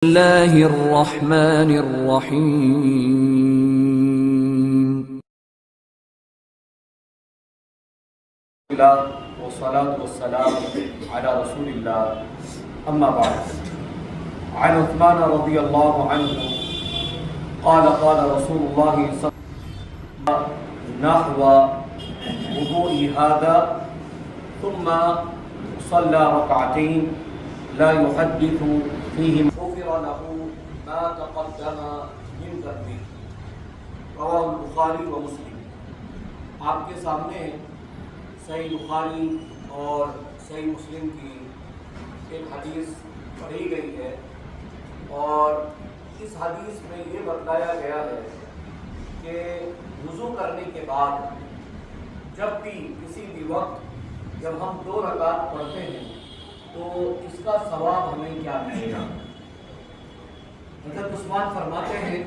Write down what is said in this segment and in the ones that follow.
اللہ الرحمن الرحیم والصلاة والسلام على رسول الله أما بعد عن عثمان رضي الله عنه قال قال رسول الله صلى الله عليه وسلم نحو وضوء هذا ثم صلى ركعتين لا يحدث فيهما غفر له ما تقدم من ذنبه رواه البخاری و مسلم۔ آپ کے سامنے صحیح بخاری اور صحیح مسلم کی ایک حدیث پڑھی گئی ہے، اور اس حدیث میں یہ بتلایا گیا ہے کہ وضو کرنے کے بعد جب بھی کسی بھی وقت جب ہم 2 رکعت پڑھتے ہیں تو اس کا ثواب ہمیں کیا ملے گا۔ حضرت عثمان فرماتے ہیں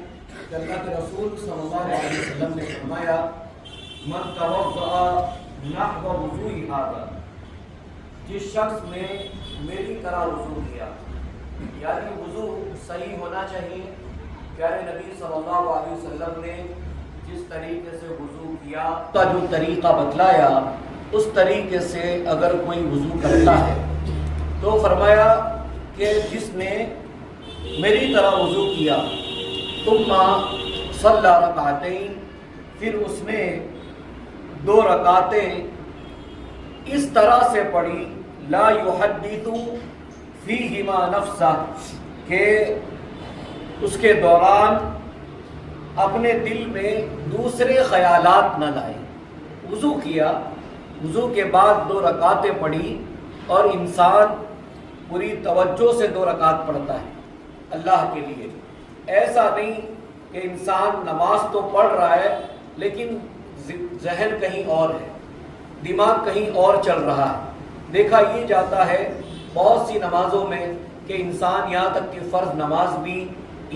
کہ اللہ کے رسول صلی اللہ علیہ وسلم نے فرمایا من توضأ نحو وضوء هذا، جس شخص نے میری طرح وضو کیا، یعنی وضو صحیح ہونا چاہیے۔ پیارے نبی صلی اللہ علیہ وسلم نے جس طریقے سے وضو کیا کا جو طریقہ بتلایا، اس طریقے سے اگر کوئی وضو کرتا ہے تو فرمایا کہ جس نے میری طرح وضو کیا ثم صلی رکعتین، پھر اس نے 2 رکعتیں اس طرح سے پڑھی لا یحدث فیہما نفسہ، کہ اس کے دوران اپنے دل میں دوسرے خیالات نہ لائے۔ وضو کیا، وضو کے بعد 2 رکعتیں پڑھی، اور انسان پوری توجہ سے 2 رکعت پڑھتا ہے اللہ کے لیے۔ ایسا نہیں کہ انسان نماز تو پڑھ رہا ہے لیکن ذہن کہیں اور ہے، دماغ کہیں اور چل رہا ہے۔ دیکھا یہ جاتا ہے بہت سی نمازوں میں کہ انسان یہاں تک کہ فرض نماز بھی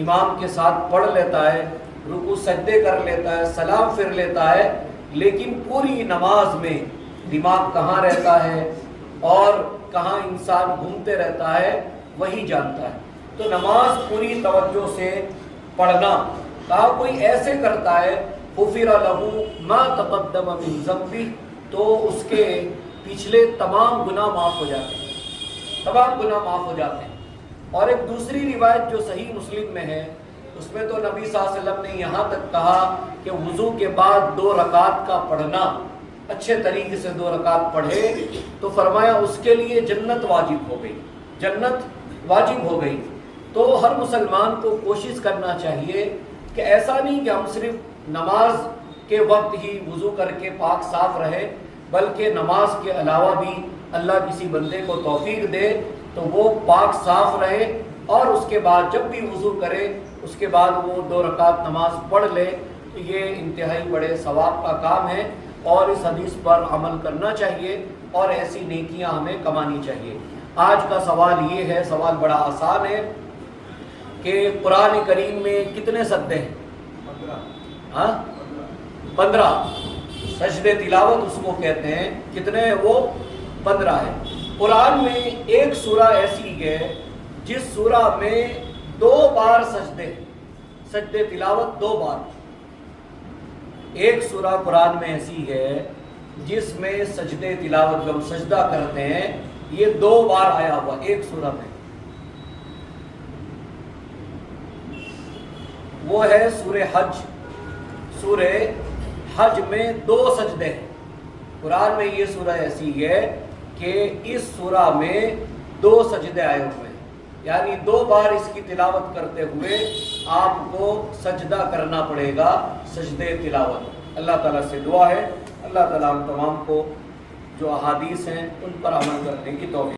امام کے ساتھ پڑھ لیتا ہے، رکوع سجدے کر لیتا ہے، سلام پھر لیتا ہے، لیکن پوری نماز میں دماغ کہاں رہتا ہے اور کہاں انسان گھومتے رہتا ہے وہی جانتا ہے۔ تو نماز پوری توجہ سے پڑھنا، کہا کوئی ایسے کرتا ہے غفر لہ ما تقدم من ذنبہ، تو اس کے پچھلے تمام گناہ معاف ہو جاتے ہیں، تمام گناہ معاف ہو جاتے ہیں۔ اور ایک دوسری روایت جو صحیح مسلم میں ہے، اس میں تو نبی صلی اللہ علیہ وسلم نے یہاں تک کہا کہ وضو کے بعد 2 رکعت کا پڑھنا، اچھے طریقے سے 2 رکعت پڑھے تو فرمایا اس کے لیے جنت واجب ہو گئی، جنت واجب ہو گئی۔ تو ہر مسلمان کو کوشش کرنا چاہیے کہ ایسا نہیں کہ ہم صرف نماز کے وقت ہی وضو کر کے پاک صاف رہے، بلکہ نماز کے علاوہ بھی اللہ کسی بندے کو توفیق دے تو وہ پاک صاف رہے، اور اس کے بعد جب بھی وضو کرے اس کے بعد وہ 2 رکعت نماز پڑھ لے، تو یہ انتہائی بڑے ثواب کا کام ہے، اور اس حدیث پر عمل کرنا چاہیے اور ایسی نیکیاں ہمیں کمانی چاہیے۔ آج کا سوال یہ ہے، سوال بڑا آسان ہے کہ قرآن کریم میں کتنے سجدے ہیں؟ 15 سجدے تلاوت اس کو کہتے ہیں۔ کتنے ہیں وہ؟ 15 ہے۔ قرآن میں ایک سورہ ایسی ہے جس سورہ میں 2 بار سجدے تلاوت 2 بار۔ ایک سورہ قرآن میں ایسی ہے جس میں سجدے تلاوت جب ہم سجدہ کرتے ہیں یہ 2 بار آیا ہوا ایک سورہ میں، وہ ہے سورہ حج۔ سورہ حج میں 2 سجدے ہیں۔ قرآن میں یہ سورہ ایسی ہے کہ اس سورہ میں 2 سجدے آئے ہوئے ہیں، یعنی 2 بار اس کی تلاوت کرتے ہوئے آپ کو سجدہ کرنا پڑے گا، سجدے تلاوت۔ اللہ تعالیٰ سے دعا ہے اللہ تعالیٰ ہم تمام کو جو احادیث ہیں ان پر عمل کرنے کی توفیق